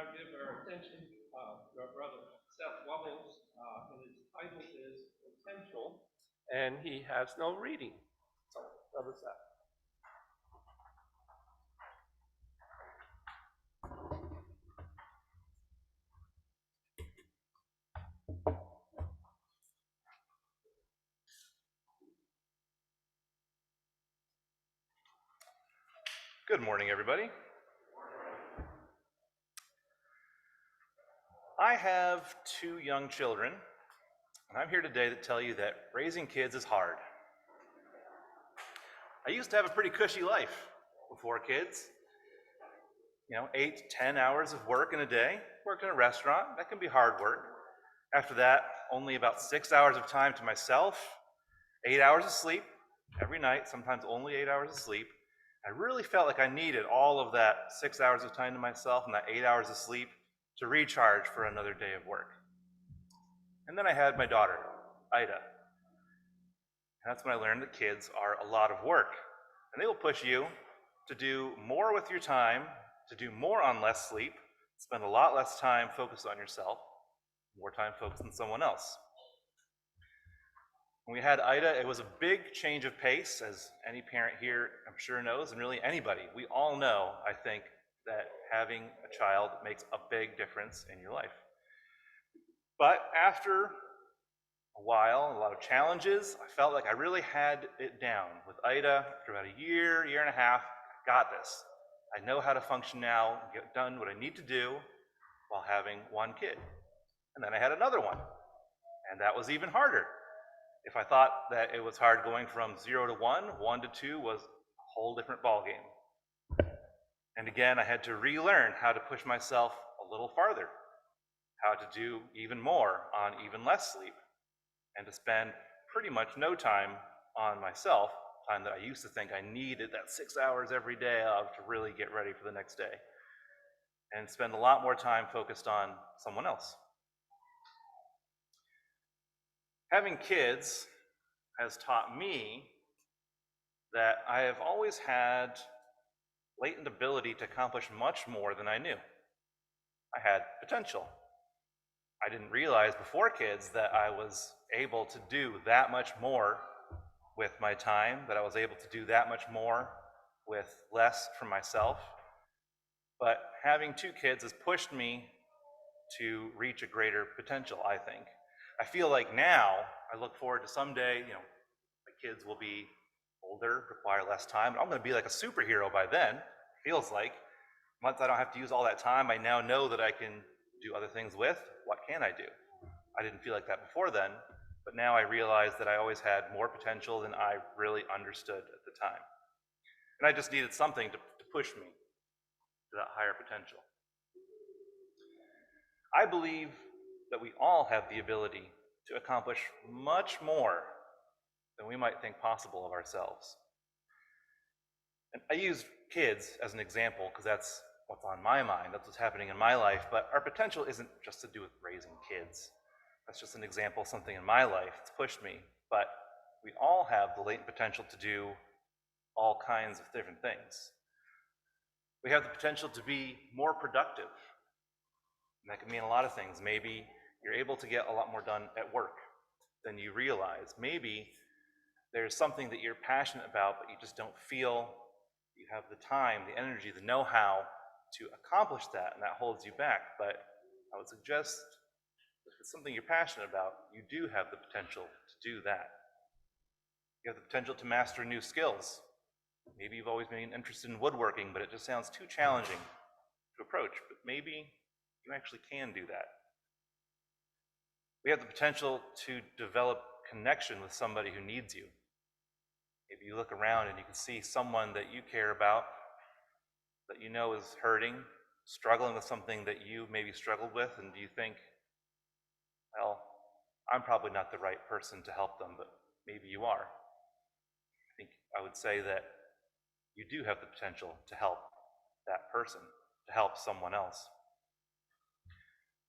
now give our attention to our brother Seth Wubbles, and his title is Potential, and he has no reading. So, Brother Seth. Good morning, everybody. I have 2 young children, and I'm here today to tell you that raising kids is hard. I used to have a pretty cushy life before kids. 8 to 10 hours of work in a day. Worked in a restaurant. That can be hard work. After that, only about 6 hours of time to myself, 8 hours of sleep every night, sometimes only 8 hours of sleep. I really felt like I needed all of that 6 hours of time to myself and that 8 hours of sleep to recharge for another day of work. And then I had my daughter, Ida. And that's when I learned that kids are a lot of work. And they will push you to do more with your time, to do more on less sleep, spend a lot less time focused on yourself, more time focused on someone else. When we had Ida, it was a big change of pace, as any parent here I'm sure knows, and really anybody. We all know, I think, that having a child makes a big difference in your life. But after a while, a lot of challenges, I felt like I really had it down. With Ida, after about a year and a half, I got this. I know how to function now, get done what I need to do while having one kid. And then I had another one, and that was even harder. If I thought that it was hard going from 0 to 1, 1 to 2 was a whole different ballgame. And again, I had to relearn how to push myself a little farther, how to do even more on even less sleep, and to spend pretty much no time on myself, time that I used to think I needed that 6 hours every day of to really get ready for the next day, and spend a lot more time focused on someone else. Having kids has taught me that I have always had latent ability to accomplish much more than I knew. I had potential. I didn't realize before kids that I was able to do that much more with my time, that I was able to do that much more with less for myself. But having 2 kids has pushed me to reach a greater potential, I think. I feel like now, I look forward to someday, my kids will be older, require less time, and I'm going to be like a superhero by then, feels like. Once I don't have to use all that time, I now know that I can do other things with. What can I do? I didn't feel like that before then, but now I realize that I always had more potential than I really understood at the time. And I just needed something to push me to that higher potential. I believe that we all have the ability to accomplish much more than we might think possible of ourselves. And I use kids as an example because that's what's on my mind, that's what's happening in my life, but our potential isn't just to do with raising kids. That's just an example of something in my life that's pushed me, but we all have the latent potential to do all kinds of different things. We have the potential to be more productive, and that can mean a lot of things. Maybe you're able to get a lot more done at work than you realize. Maybe there's something that you're passionate about, but you just don't feel you have the time, the energy, the know-how to accomplish that, and that holds you back. But I would suggest if it's something you're passionate about, you do have the potential to do that. You have the potential to master new skills. Maybe you've always been interested in woodworking, but it just sounds too challenging to approach. But maybe you actually can do that. We have the potential to develop connection with somebody who needs you. Maybe you look around and you can see someone that you care about, that you know is hurting, struggling with something that you maybe struggled with, and you think, well, I'm probably not the right person to help them, but maybe you are. I think I would say that you do have the potential to help that person, to help someone else.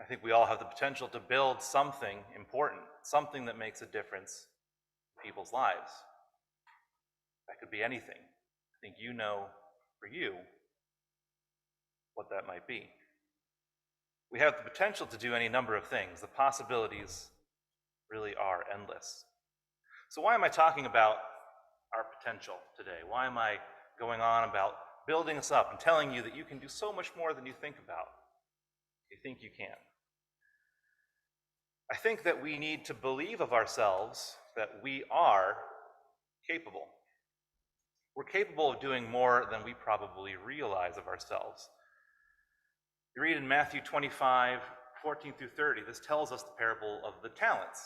I think we all have the potential to build something important, something that makes a difference in people's lives. That could be anything. I think you know for you what that might be. We have the potential to do any number of things. The possibilities really are endless. So why am I talking about our potential today? Why am I going on about building us up and telling you that you can do so much more than you think about? You think you can. I think that we need to believe of ourselves that we are capable. We're capable of doing more than we probably realize of ourselves. You read in Matthew 25, 14 through 30, this tells us the parable of the talents,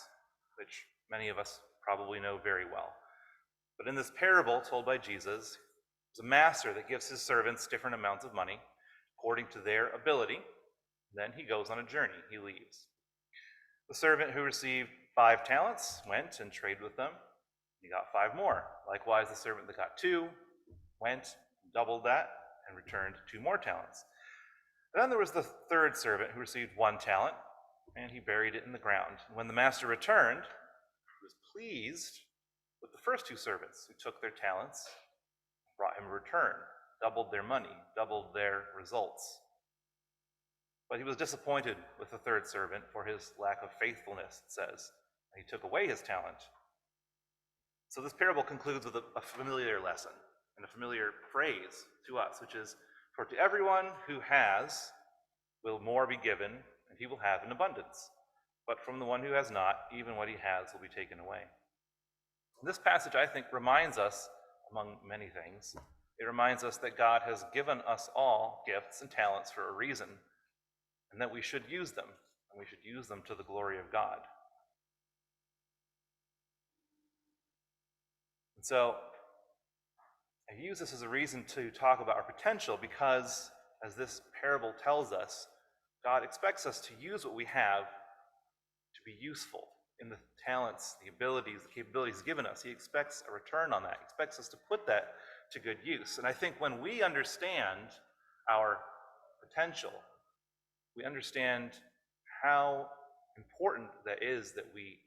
which many of us probably know very well. But in this parable told by Jesus, there's a master that gives his servants different amounts of money according to their ability. Then he goes on a journey. He leaves. The servant who received 5 talents went and traded with them. He got 5 more. Likewise, the servant that got 2 went, doubled that, and returned 2 more talents. And then there was the third servant who received 1 talent, and he buried it in the ground. When the master returned, he was pleased with the first 2 servants who took their talents, brought him a return, doubled their money, doubled their results. But he was disappointed with the third servant for his lack of faithfulness, it says. He took away his talent. So this parable concludes with a familiar lesson and a familiar phrase to us, which is, for to everyone who has will more be given, and he will have in abundance. But from the one who has not, even what he has will be taken away. This passage, I think, reminds us, among many things, it reminds us that God has given us all gifts and talents for a reason, and that we should use them, and we should use them to the glory of God. And so, I use this as a reason to talk about our potential because, as this parable tells us, God expects us to use what we have to be useful in the talents, the abilities, the capabilities given us. He expects a return on that. He expects us to put that to good use. And I think when we understand our potential, we understand how important that is that we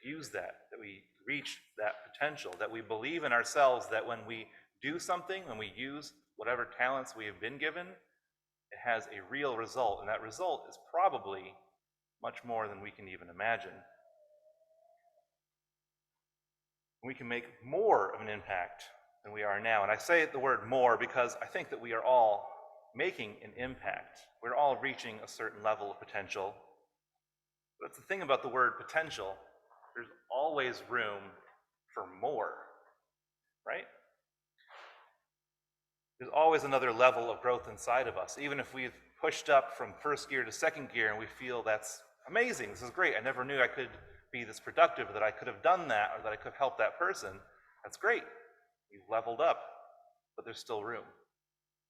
use that we reach that potential, that we believe in ourselves, that when we do something, when we use whatever talents we have been given, it has a real result, and that result is probably much more than we can even imagine. We can make more of an impact than we are now. And I say the word more because I think that we are all making an impact. We're all reaching a certain level of potential. But that's the thing about the word potential. There's always room for more, right? There's always another level of growth inside of us. Even if we've pushed up from first gear to second gear and we feel that's amazing, this is great, I never knew I could be this productive, that I could have done that, or that I could have helped that person, that's great. You've leveled up, but there's still room.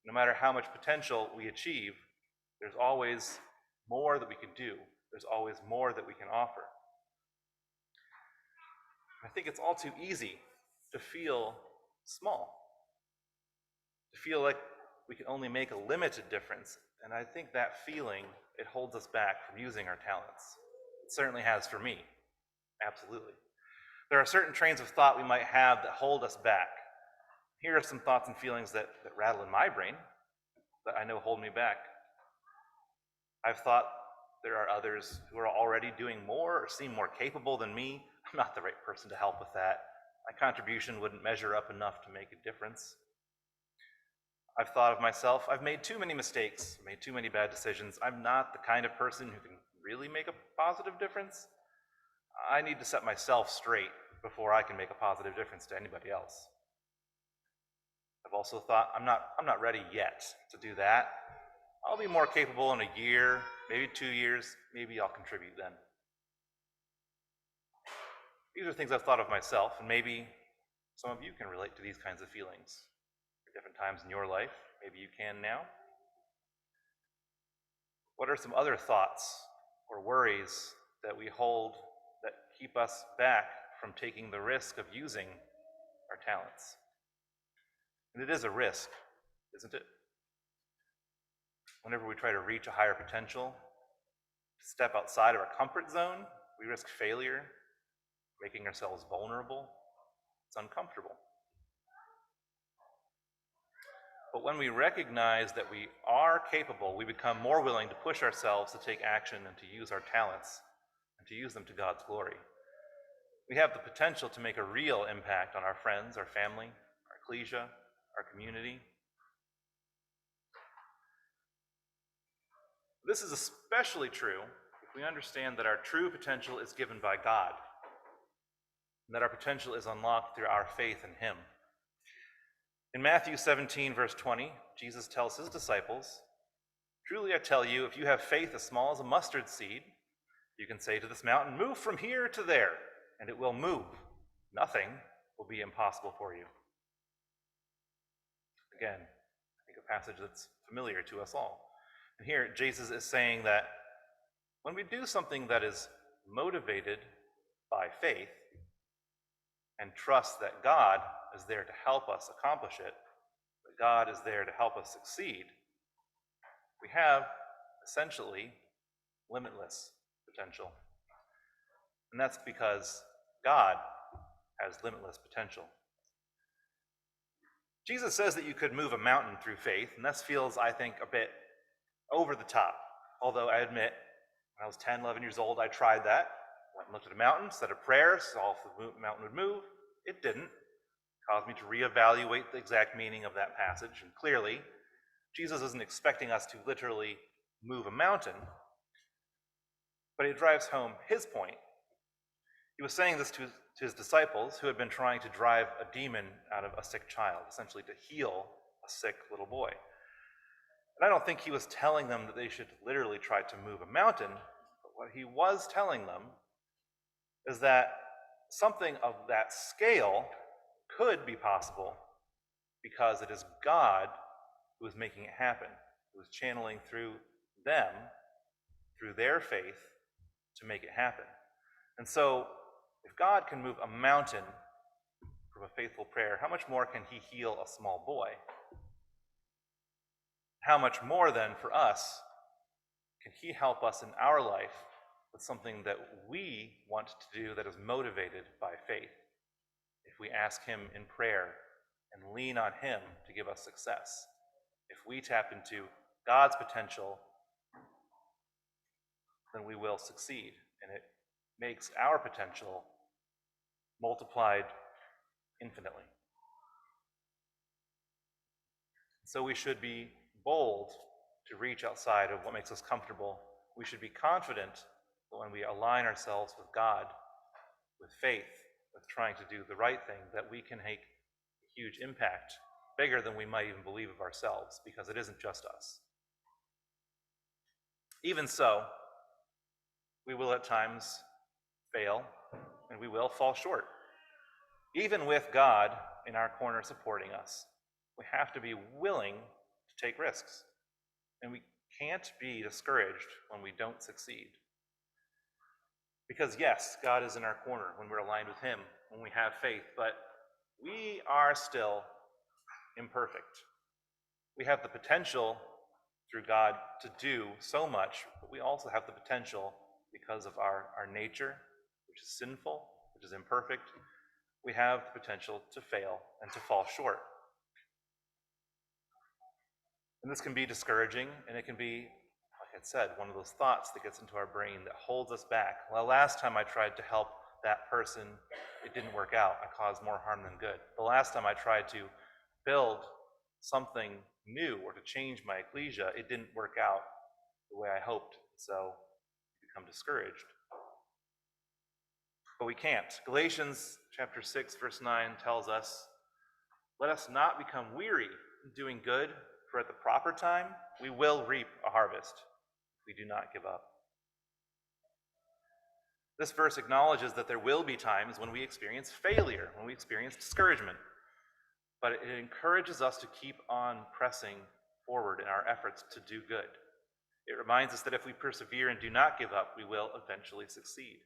No matter how much potential we achieve, there's always more that we can do. There's always more that we can offer. I think it's all too easy to feel small, to feel like we can only make a limited difference. And I think that feeling, it holds us back from using our talents. It certainly has for me, absolutely. There are certain trains of thought we might have that hold us back. Here are some thoughts and feelings that rattle in my brain that I know hold me back. I've thought there are others who are already doing more or seem more capable than me. I'm not the right person to help with that. My contribution wouldn't measure up enough to make a difference. I've thought of myself, I've made too many mistakes, made too many bad decisions. I'm not the kind of person who can really make a positive difference. I need to set myself straight before I can make a positive difference to anybody else. I've also thought, I'm not ready yet to do that. I'll be more capable in a year, maybe 2 years, maybe I'll contribute then. These are things I've thought of myself, and maybe some of you can relate to these kinds of feelings at different times in your life. Maybe you can now. What are some other thoughts or worries that we hold that keep us back from taking the risk of using our talents? And it is a risk, isn't it? Whenever we try to reach a higher potential, step outside of our comfort zone, we risk failure, making ourselves vulnerable. It's uncomfortable. But when we recognize that we are capable, we become more willing to push ourselves to take action and to use our talents and to use them to God's glory. We have the potential to make a real impact on our friends, our family, our ecclesia, our community. This is especially true if we understand that our true potential is given by God, and that our potential is unlocked through our faith in Him. In Matthew 17, verse 20, Jesus tells his disciples, "Truly I tell you, if you have faith as small as a mustard seed, you can say to this mountain, 'Move from here to there,' and it will move. Nothing will be impossible for you." Again, I think a passage that's familiar to us all. And here, Jesus is saying that when we do something that is motivated by faith and trust that God is there to help us accomplish it, that God is there to help us succeed, we have essentially limitless potential. And that's because God has limitless potential. Jesus says that you could move a mountain through faith, and this feels, I think, a bit over the top. Although I admit, when I was 10, 11 years old, I tried that. Went and looked at a mountain, said a prayer, saw if the mountain would move. It didn't. It caused me to reevaluate the exact meaning of that passage. And clearly, Jesus isn't expecting us to literally move a mountain, but it drives home his point. He was saying this to his disciples who had been trying to drive a demon out of a sick child, essentially to heal a sick little boy. And I don't think he was telling them that they should literally try to move a mountain, but what he was telling them is that something of that scale could be possible because it is God who is making it happen, who is channeling through them, through their faith, to make it happen. And so, if God can move a mountain from a faithful prayer, how much more can he heal a small boy? How much more then for us can he help us in our life with something that we want to do that is motivated by faith, if we ask him in prayer and lean on him to give us success? If we tap into God's potential, then we will succeed, and it makes our potential multiplied infinitely. So we should be bold to reach outside of what makes us comfortable. We should be confident that when we align ourselves with God, with faith, with trying to do the right thing, that we can make a huge impact, bigger than we might even believe of ourselves, because it isn't just us. Even so, we will at times fail, and we will fall short. Even with God in our corner supporting us, we have to be willing to take risks. And we can't be discouraged when we don't succeed. Because yes, God is in our corner when we're aligned with him, when we have faith, but we are still imperfect. We have the potential through God to do so much, but we also have the potential, because of our nature, which is sinful, which is imperfect, we have the potential to fail and to fall short. And this can be discouraging, and it can be, like I said, one of those thoughts that gets into our brain that holds us back. Well, last time I tried to help that person, it didn't work out. I caused more harm than good. The last time I tried to build something new or to change my ecclesia, it didn't work out the way I hoped. So you become discouraged. But we can't. Galatians chapter 6, verse 9 tells us, "Let us not become weary in doing good, for at the proper time we will reap a harvest if we do not give up." This verse acknowledges that there will be times when we experience failure, when we experience discouragement. But it encourages us to keep on pressing forward in our efforts to do good. It reminds us that if we persevere and do not give up, we will eventually succeed,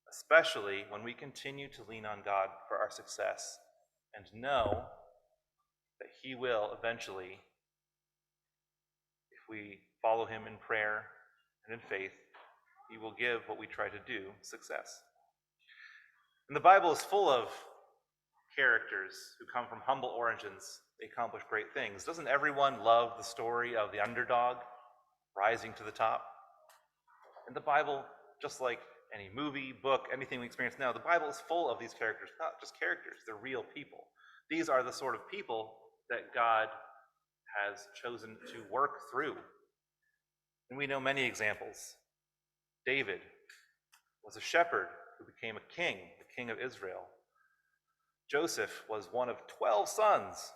especially when we continue to lean on God for our success and know that he will eventually, if we follow him in prayer and in faith, he will give what we try to do success. And the Bible is full of characters who come from humble origins they accomplish great things. Doesn't everyone love the story of the underdog rising to the top? In the Bible, just like any movie, book, anything we experience now, the Bible is full of these characters, not just characters, they're real people. These are the sort of people that God has chosen to work through. And we know many examples. David was a shepherd who became a king, the king of Israel. Joseph was one of 12 sons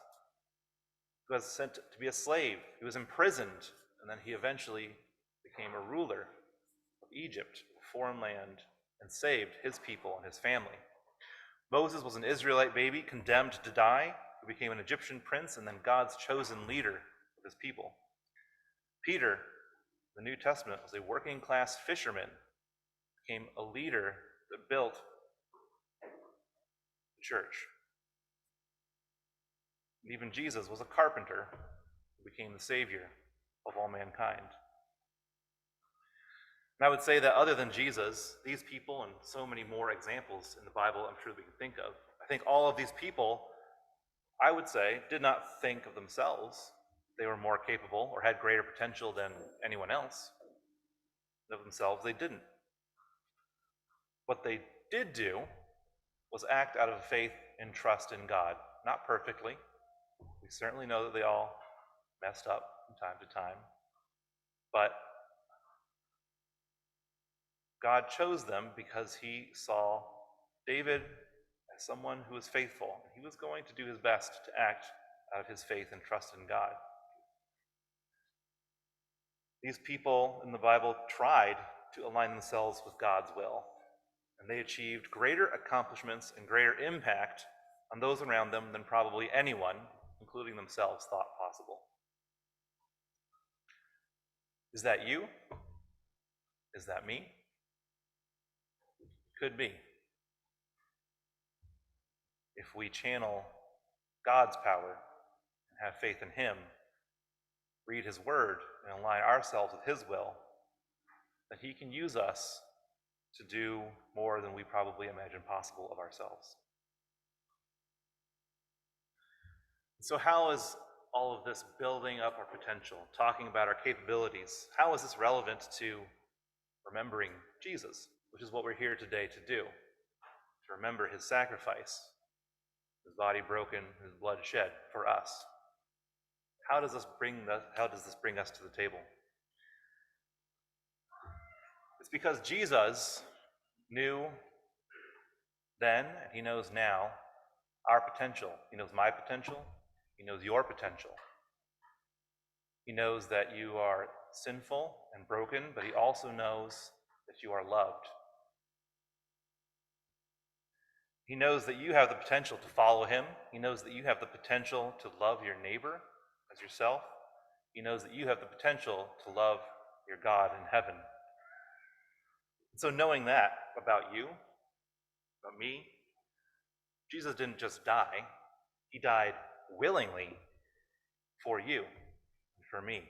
who was sent to be a slave. He was imprisoned, and then he eventually became a ruler of Egypt, a foreign land, and saved his people and his family. Moses was an Israelite baby condemned to die, who became an Egyptian prince and then God's chosen leader of his people. Peter, in the New Testament, was a working class fisherman, became a leader that built the church. And even Jesus was a carpenter who became the savior of all mankind. And I would say that other than Jesus, these people and so many more examples in the Bible I'm sure we can think of, I think all of these people, I would say, did not think of themselves they were more capable or had greater potential than anyone else. Of themselves, they didn't. What they did do was act out of faith and trust in God. Not perfectly. We certainly know that they all messed up from time to time. But God chose them because he saw David as someone who was faithful. He was going to do his best to act out of his faith and trust in God. These people in the Bible tried to align themselves with God's will, and they achieved greater accomplishments and greater impact on those around them than probably anyone, including themselves, thought possible. Is that you? Is that me? Could be. If we channel God's power and have faith in him, read his word, and align ourselves with his will, that he can use us to do more than we probably imagine possible of ourselves. So how is all of this building up our potential, talking about our capabilities, how is this relevant to remembering Jesus, which is what we're here today to do, to remember his sacrifice, his body broken, his blood shed for us? How does this bring us to the table? It's because Jesus knew then, and he knows now, our potential. He knows my potential. He knows your potential. He knows that you are sinful and broken, but he also knows that you are loved. He knows that you have the potential to follow him. He knows that you have the potential to love your neighbor as yourself. He knows that you have the potential to love your God in heaven. So knowing that about you, about me, Jesus didn't just die. He died willingly for you and for me.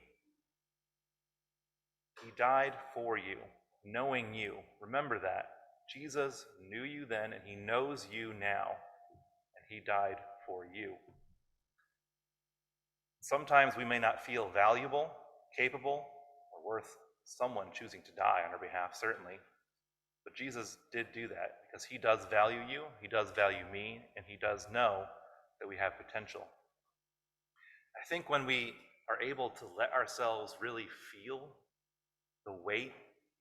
He died for you, knowing you. Remember that. Jesus knew you then, and he knows you now, and he died for you. Sometimes we may not feel valuable, capable, or worth someone choosing to die on our behalf, certainly. But Jesus did do that because he does value you, he does value me, and he does know that we have potential. I think when we are able to let ourselves really feel the weight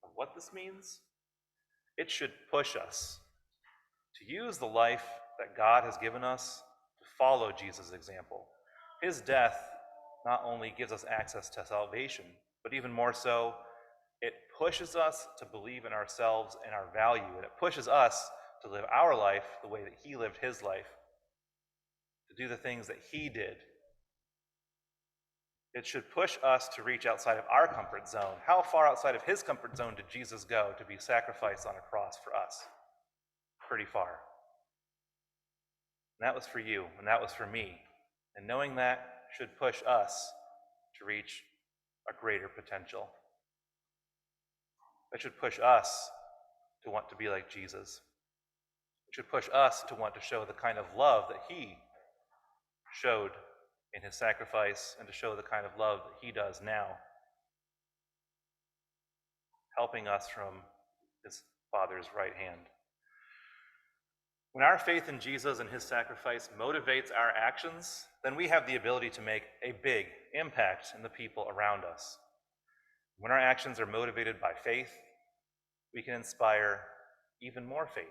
of what this means, it should push us to use the life that God has given us to follow Jesus' example. His death not only gives us access to salvation, but even more so, it pushes us to believe in ourselves and our value, and it pushes us to live our life the way that he lived his life, to do the things that he did. It should push us to reach outside of our comfort zone. How far outside of his comfort zone did Jesus go to be sacrificed on a cross for us? Pretty far. And that was for you, and that was for me. And knowing that should push us to reach a greater potential. It should push us to want to be like Jesus. It should push us to want to show the kind of love that he showed in his sacrifice and to show the kind of love that he does now, helping us from his Father's right hand. When our faith in Jesus and his sacrifice motivates our actions, then we have the ability to make a big impact in the people around us. When our actions are motivated by faith, we can inspire even more faith.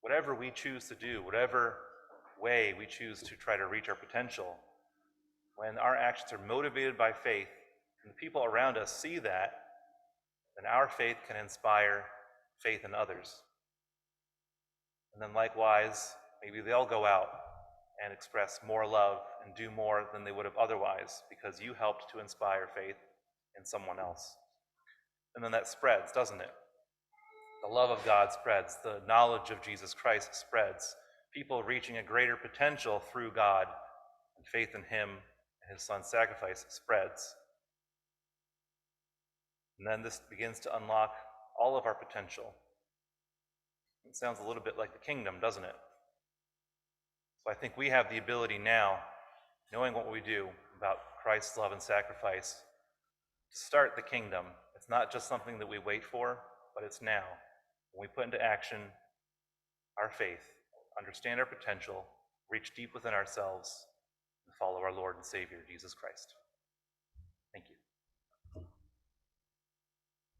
Whatever we choose to do, whatever way we choose to try to reach our potential, when our actions are motivated by faith and the people around us see that, then our faith can inspire faith in others. And then likewise, maybe they'll go out and express more love and do more than they would have otherwise because you helped to inspire faith in someone else. And then that spreads, doesn't it? The love of God spreads. The knowledge of Jesus Christ spreads. People reaching a greater potential through God and faith in him and his son's sacrifice spreads. And then this begins to unlock all of our potential. It sounds a little bit like the kingdom, doesn't it? So I think we have the ability now, knowing what we do about Christ's love and sacrifice, to start the kingdom. It's not just something that we wait for, but it's now. When we put into action our faith, understand our potential, reach deep within ourselves, and follow our Lord and Savior, Jesus Christ.